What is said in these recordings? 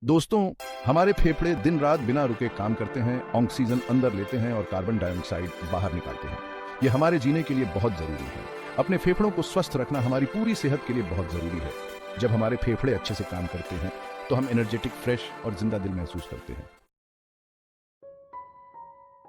दोस्तों, हमारे फेफड़े दिन रात बिना रुके काम करते हैं, ऑक्सीजन अंदर लेते हैं और कार्बन डाइऑक्साइड बाहर निकालते हैं। ये हमारे जीने के लिए बहुत जरूरी है। अपने फेफड़ों को स्वस्थ रखना हमारी पूरी सेहत के लिए बहुत जरूरी है। जब हमारे फेफड़े अच्छे से काम करते हैं तो हम एनर्जेटिक, फ्रेश और जिंदा दिल महसूस करते हैं।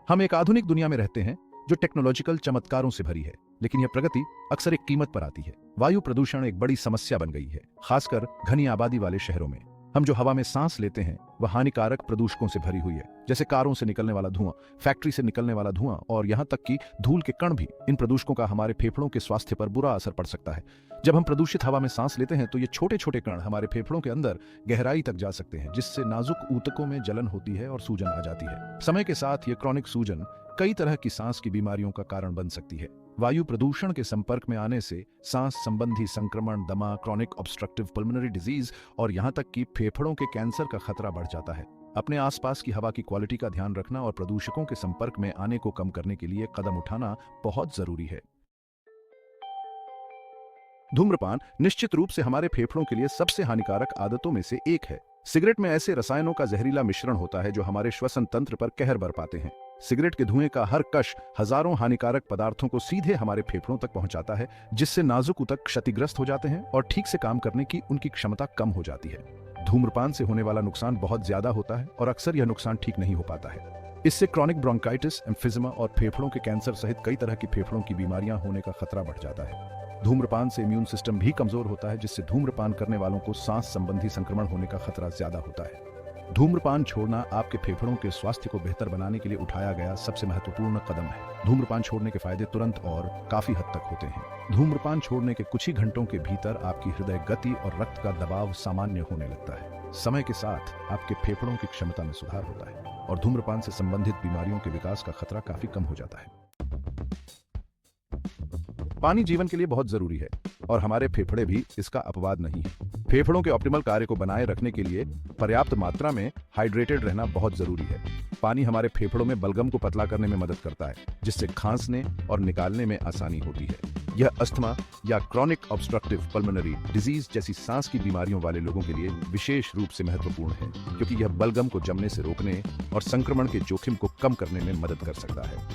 हम एक आधुनिक दुनिया में रहते हैं जो टेक्नोलॉजिकल चमत्कारों से भरी है, लेकिन यह प्रगति अक्सर एक कीमत पर आती है। वायु प्रदूषण एक बड़ी समस्या बन गई है, खासकर घनी आबादी वाले शहरों में। हम जो हवा में सांस लेते हैं वह हानिकारक प्रदूषकों से भरी हुई है, जैसे कारों से निकलने वाला धुआं, फैक्ट्री से निकलने वाला धुआं और यहाँ तक कि धूल के कण भी। इन प्रदूषकों का हमारे फेफड़ों के स्वास्थ्य पर बुरा असर पड़ सकता है। जब हम प्रदूषित हवा में सांस लेते हैं तो ये छोटे छोटे कण हमारे फेफड़ों के अंदर गहराई तक जा सकते हैं, जिससे नाजुक ऊतकों में जलन होती है और सूजन आ जाती है। समय के साथ ये क्रॉनिक सूजन कई तरह की सांस की बीमारियों का कारण बन सकती है। वायु प्रदूषण के संपर्क में आने से सांस संबंधी संक्रमण, दमा, क्रॉनिक ऑब्स्ट्रक्टिव पल्मोनरी डिजीज और यहाँ तक कि फेफड़ों के कैंसर का खतरा बढ़ जाता है। अपने आसपास की हवा की क्वालिटी का ध्यान रखना और प्रदूषकों के संपर्क में आने को कम करने के लिए कदम उठाना बहुत जरूरी है। धूम्रपान निश्चित रूप से हमारे फेफड़ों के लिए सबसे हानिकारक आदतों में से एक है। सिगरेट में ऐसे रसायनों का जहरीला मिश्रण होता है जो हमारे श्वसन तंत्र पर कहर बरपाते हैं। सिगरेट के धुएं का हर कश हजारों हानिकारक पदार्थों को सीधे हमारे फेफड़ों तक पहुंचाता है, जिससे नाजुक ऊतक क्षतिग्रस्त हो जाते हैं और ठीक से काम करने की उनकी क्षमता कम हो जाती है। धूम्रपान से होने वाला नुकसान बहुत ज्यादा होता है और अक्सर यह नुकसान ठीक नहीं हो पाता है। इससे क्रॉनिक ब्रोंकाइटिस, एम्फिजिमा और फेफड़ों के कैंसर सहित कई तरह की फेफड़ों की बीमारियां होने का खतरा बढ़ जाता है। धूम्रपान से इम्यून सिस्टम भी कमजोर होता है, जिससे धूम्रपान करने वालों को सांस संबंधी संक्रमण होने का खतरा ज्यादा होता है। धूम्रपान छोड़ना आपके फेफड़ों के स्वास्थ्य को बेहतर बनाने के लिए उठाया गया सबसे महत्वपूर्ण कदम है। धूम्रपान छोड़ने के फायदे तुरंत और काफी हद तक होते हैं। धूम्रपान छोड़ने के कुछ ही घंटों के भीतर आपकी हृदय गति और रक्त का दबाव सामान्य होने लगता है। समय के साथ आपके फेफड़ों की क्षमता में सुधार होता है और धूम्रपान से संबंधित बीमारियों के विकास का खतरा काफी कम हो जाता है। पानी जीवन के लिए बहुत जरूरी है और हमारे फेफड़े भी इसका अपवाद नहीं है। फेफड़ों के ऑप्टिमल कार्य को बनाए रखने के लिए पर्याप्त मात्रा में हाइड्रेटेड रहना बहुत जरूरी है। पानी हमारे फेफड़ों में बलगम को पतला करने में मदद करता है, जिससे खांसने और निकालने में आसानी होती है। यह अस्थमा या क्रॉनिक ऑब्स्ट्रक्टिव पल्मोनरी डिजीज जैसी सांस की बीमारियों वाले लोगों के लिए विशेष रूप से महत्वपूर्ण है, क्योंकि यह बलगम को जमने से रोकने और संक्रमण के जोखिम को कम करने में मदद कर सकता है।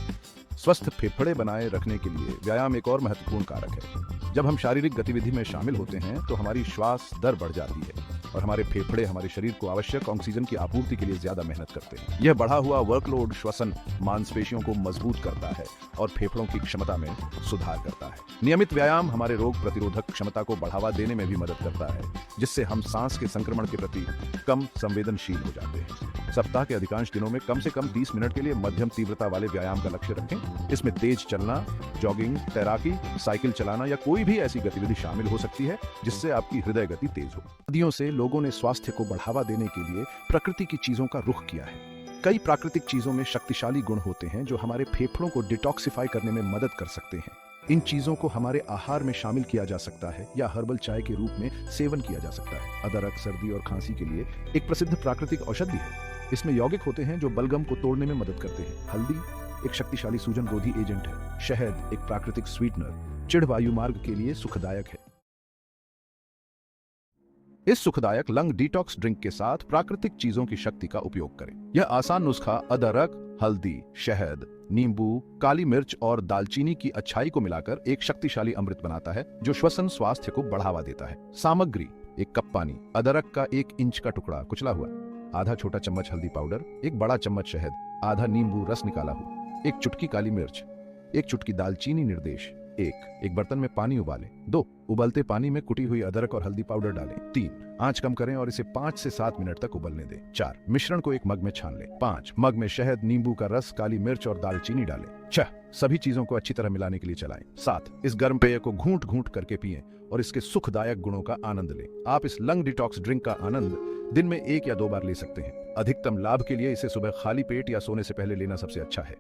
स्वस्थ फेफड़े बनाए रखने के लिए व्यायाम एक और महत्वपूर्ण कारक है। जब हम शारीरिक गतिविधि में शामिल होते हैं तो हमारी श्वास दर बढ़ जाती है और हमारे फेफड़े हमारे शरीर को आवश्यक ऑक्सीजन की आपूर्ति के लिए ज्यादा मेहनत करते हैं। यह बढ़ा हुआ वर्कलोड श्वसन मांसपेशियों को मजबूत करता है और फेफड़ों की क्षमता में सुधार करता है। नियमित व्यायाम हमारे रोग प्रतिरोधक क्षमता को बढ़ावा देने में भी मदद करता है, जिससे हम सांस के संक्रमण के प्रति कम संवेदनशील हो जाते हैं। सप्ताह के अधिकांश दिनों में कम से कम 30 मिनट के लिए मध्यम तीव्रता वाले व्यायाम का लक्ष्य रखें। इसमें तेज चलना, जॉगिंग, तैराकी, साइकिल चलाना या कोई भी ऐसी गतिविधि शामिल हो सकती है जिससे आपकी हृदय गति तेज हो। सदियों से लोगों ने स्वास्थ्य को बढ़ावा देने के लिए प्रकृति की चीजों का रुख किया है। कई प्राकृतिक चीजों में शक्तिशाली गुण होते हैं जो हमारे फेफड़ों को डिटॉक्सिफाई करने में मदद कर सकते हैं। इन चीजों को हमारे आहार में शामिल किया जा सकता है या हर्बल चाय के रूप में सेवन किया जा सकता है। अदरक सर्दी और खांसी के लिए एक प्रसिद्ध प्राकृतिक औषधि है। इसमें यौगिक होते हैं जो बलगम को तोड़ने में मदद करते हैं। हल्दी एक शक्तिशाली सूजन रोधी एजेंट है। शहद एक प्राकृतिक स्वीटनर चिढ़ वायु मार्ग के लिए सुखदायक है। इस सुखदायक लंग डिटॉक्स ड्रिंक के साथ प्राकृतिक चीजों की शक्ति का उपयोग करें। यह आसान नुस्खा अदरक, हल्दी, शहद, नींबू, काली मिर्च और दालचीनी की अच्छाई को मिलाकर एक शक्तिशाली अमृत बनाता है जो श्वसन स्वास्थ्य को बढ़ावा देता है। सामग्री: एक कप पानी, अदरक का 1 इंच का टुकड़ा कुचला हुआ, आधा छोटा चम्मच हल्दी पाउडर, 1 बड़ा चम्मच शहद, आधा नींबू रस निकाला हुआ, 1 चुटकी काली मिर्च, 1 चुटकी दालचीनी निर्देश। एक बर्तन में पानी उबालें। 2 उबलते पानी में कुटी हुई अदरक और हल्दी पाउडर डालें। 3 आंच कम करें और इसे 5 से 7 मिनट तक उबलने दें। 4 मिश्रण को एक मग में छान लें। 5 मग में शहद, नींबू का रस, काली मिर्च और दालचीनी डालें। 6 सभी चीजों को अच्छी तरह मिलाने के लिए चलाएं। 7 इस गर्म पेय को घूंट घूंट करके पिएं और इसके सुखदायक गुणों का आनंद लें। आप इस लंग डिटॉक्स ड्रिंक का आनंद दिन में 1 या 2 बार ले सकते हैं। अधिकतम लाभ के लिए इसे सुबह खाली पेट या सोने से पहले लेना सबसे अच्छा है।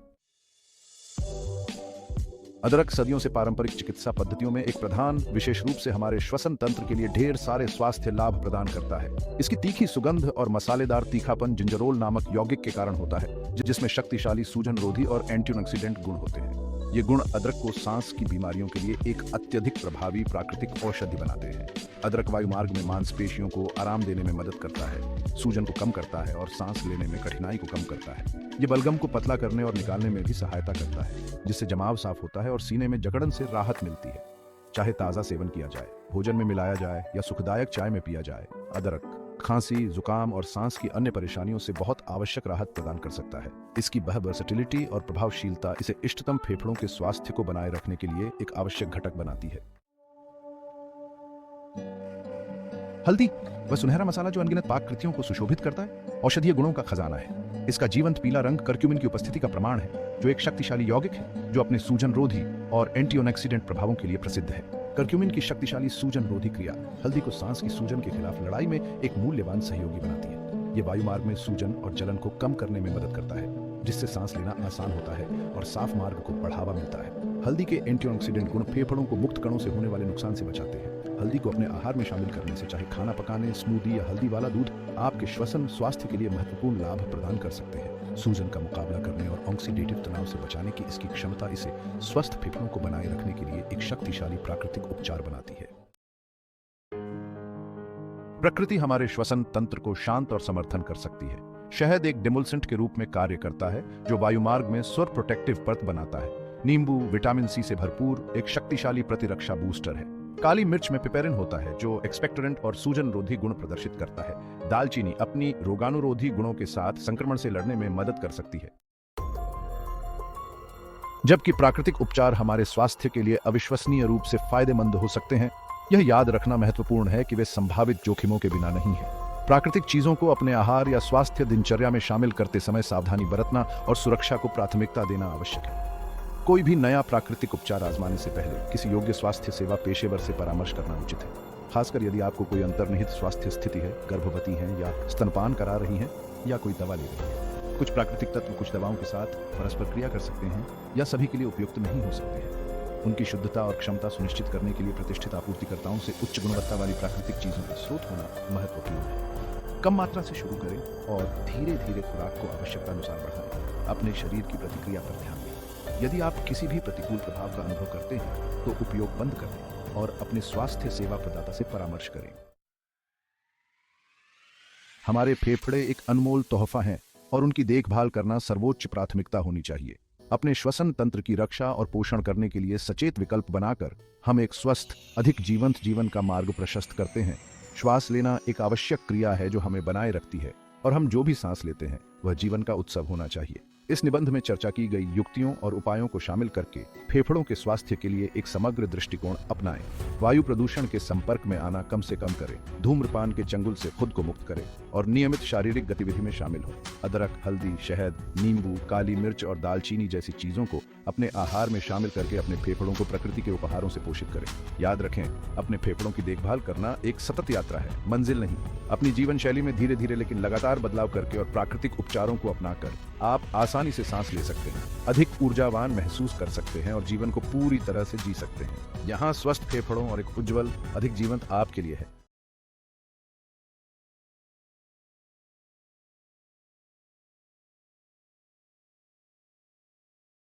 अदरक सदियों से पारंपरिक चिकित्सा पद्धतियों में एक प्रधान, विशेष रूप से हमारे श्वसन तंत्र के लिए ढेर सारे स्वास्थ्य लाभ प्रदान करता है। इसकी तीखी सुगंध और मसालेदार तीखापन जिंजरोल नामक यौगिक के कारण होता है, जिसमें शक्तिशाली सूजन रोधी और एंटीऑक्सीडेंट गुण होते हैं। ये गुण अदरक को सांस की बीमारियों के लिए एक अत्यधिक प्रभावी प्राकृतिक औषधि बनाते हैं। अदरक वायुमार्ग में मांसपेशियों को आराम देने में मदद करता है, सूजन को कम करता है और सांस लेने में कठिनाई को कम करता है। ये बलगम को पतला करने और निकालने में भी सहायता करता है, जिससे जमाव साफ होता है और सीने में जकड़न से राहत मिलती है। चाहे ताज़ा सेवन किया जाए, भोजन में मिलाया जाए या सुखदायक चाय में पिया जाए, अदरक खांसी, जुकाम और सांस की अन्य परेशानियों से बहुत आवश्यक राहत प्रदान कर सकता है। इसकी वर्सेटिलिटी और प्रभावशीलता इसे इष्टतम फेफड़ों के स्वास्थ्य को बनाए रखने के लिए एक आवश्यक घटक बनाती है। हल्दी वह सुनहरा मसाला जो अनगिनत पाक कृतियों को सुशोभित करता है, औषधीय गुणों का खजाना है। इसका जीवंत पीला रंग कर्क्यूमिन की उपस्थिति का प्रमाण है, जो एक शक्तिशाली यौगिक है जो अपने सूजन रोधी और एंटीऑक्सीडेंट प्रभावों के लिए प्रसिद्ध है। कर्क्यूमिन की शक्तिशाली सूजन रोधी क्रिया हल्दी को सांस की सूजन के खिलाफ लड़ाई में एक मूल्यवान सहयोगी बनाती है। ये वायुमार्ग में सूजन और जलन को कम करने में मदद करता है, जिससे सांस लेना आसान होता है और साफ मार्ग को बढ़ावा मिलता है। हल्दी के एंटीऑक्सीडेंट गुण फेफड़ों को मुक्त कणों से होने वाले नुकसान से बचाते हैं। हल्दी को अपने आहार में शामिल करने से, चाहे खाना पकाने, स्मूदी या हल्दी वाला दूध, आपके श्वसन स्वास्थ्य के लिए महत्वपूर्ण लाभ प्रदान कर सकते हैं। सूजन का मुकाबला करने और ऑक्सीडेटिव तनाव से बचाने की इसकी क्षमता इसे स्वस्थ फेफड़ों को बनाए रखने के लिए एक शक्तिशाली प्राकृतिक उपचार बनाती है। प्रकृति हमारे श्वसन तंत्र को शांत और समर्थन कर सकती है। शहद एक डिमोल्सेंट के रूप में कार्य करता है, जो वायुमार्ग में स्वर प्रोटेक्टिव परत बनाता है। नींबू विटामिन सी से भरपूर एक शक्तिशाली प्रतिरक्षा बूस्टर है। काली मिर्च में पिपेरिन होता है, जो एक्सपेक्टोरेंट और सूजन रोधी गुण प्रदर्शित करता है। दालचीनी अपनी रोगाणुरोधी गुणों के साथ संक्रमण से लड़ने में मदद कर सकती है। जबकि प्राकृतिक उपचार हमारे स्वास्थ्य के लिए अविश्वसनीय रूप से फायदेमंद हो सकते हैं, यह याद रखना महत्वपूर्ण है कि वे संभावित जोखिमों के बिना नहीं है। प्राकृतिक चीजों को अपने आहार या स्वास्थ्य दिनचर्या में शामिल करते समय सावधानी बरतना और सुरक्षा को प्राथमिकता देना आवश्यक है। कोई भी नया प्राकृतिक उपचार आजमाने से पहले किसी योग्य स्वास्थ्य सेवा पेशेवर से परामर्श करना उचित है, खासकर यदि आपको कोई अंतर्निहित स्वास्थ्य स्थिति है, गर्भवती हैं या स्तनपान करा रही हैं या कोई दवा ले रही है। कुछ प्राकृतिक तत्व कुछ दवाओं के साथ परस्पर क्रिया कर सकते हैं या सभी के लिए उपयुक्त नहीं हो सकते हैं। उनकी शुद्धता और क्षमता सुनिश्चित करने के लिए प्रतिष्ठित आपूर्तिकर्ताओं से उच्च गुणवत्ता वाली प्राकृतिक चीजों का स्रोत होना महत्वपूर्ण है। कम मात्रा से शुरू करें और धीरे धीरे खुराक को आवश्यकतानुसार बढ़ाएं। अपने शरीर की प्रतिक्रिया पर ध्यान दें। यदि आप किसी भी प्रतिकूल प्रभाव का अनुभव करते हैं, तो उपयोग बंद कर दें और अपने स्वास्थ्य सेवा प्रदाता से परामर्श करें। हमारे फेफड़े एक अनमोल तोहफा हैं और उनकी देखभाल करना सर्वोच्च प्राथमिकता होनी चाहिए। अपने श्वसन तंत्र की रक्षा और पोषण करने के लिए सचेत विकल्प बनाकर हम एक स्वस्थ, अधिक जीवंत जीवन का मार्ग प्रशस्त करते हैं। श्वास लेना एक आवश्यक क्रिया है जो हमें बनाए रखती है, और हम जो भी सांस लेते हैं वह जीवन का उत्सव होना चाहिए। इस निबंध में चर्चा की गई युक्तियों और उपायों को शामिल करके फेफड़ों के स्वास्थ्य के लिए एक समग्र दृष्टिकोण अपनाएं। वायु प्रदूषण के संपर्क में आना कम से कम करें, धूम्रपान के चंगुल से खुद को मुक्त करें और नियमित शारीरिक गतिविधि में शामिल हों। अदरक, हल्दी, शहद, नींबू, काली मिर्च और दालचीनी जैसी चीजों को अपने आहार में शामिल करके अपने फेफड़ों को प्रकृति के उपहारों से पोषित करें। याद रखें, अपने फेफड़ों की देखभाल करना एक सतत यात्रा है, मंजिल नहीं। अपनी जीवन शैली में धीरे धीरे लेकिन लगातार बदलाव करके और प्राकृतिक उपचारों को अपनाकर आप आसानी से सांस ले सकते हैं, अधिक ऊर्जावान महसूस कर सकते हैं और जीवन को पूरी तरह से जी सकते हैं। यहाँ स्वस्थ फेफड़ों और एक उज्जवल, अधिक जीवंत आपके लिए है।